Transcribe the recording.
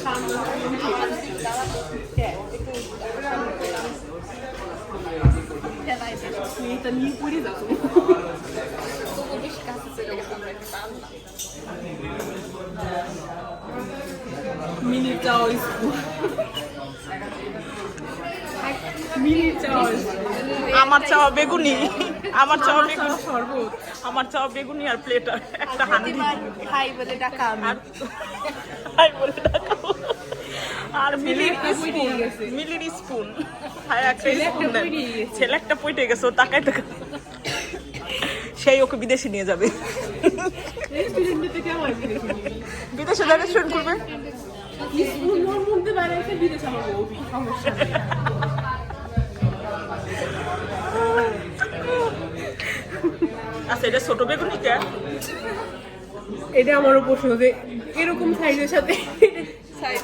Mini Chow is Mini Chow আমার চাওয়া বেগুনি, আমার চাওয়া বেগুনি, শরবত আমার চাওয়া বেগুনি আর প্লেটার একটা হান্ডি হাই বলে ডাকা আমি হাই বলে ডাকো। আর মিলির স্পুন হ্যাঁ একটা স্পুন দেন। ছেলে একটা পইটে গেছে ও তাকাই তাকা সেই ওকে বিদেশে নিয়ে যাবে। বিদেশে যাবে রেস্টুরেন্ট করবে। আচ্ছা এটা ছোট বেগুনি কে? এটা আমারও প্রশ্ন যে এরকম সাইজের সাথে সাইজ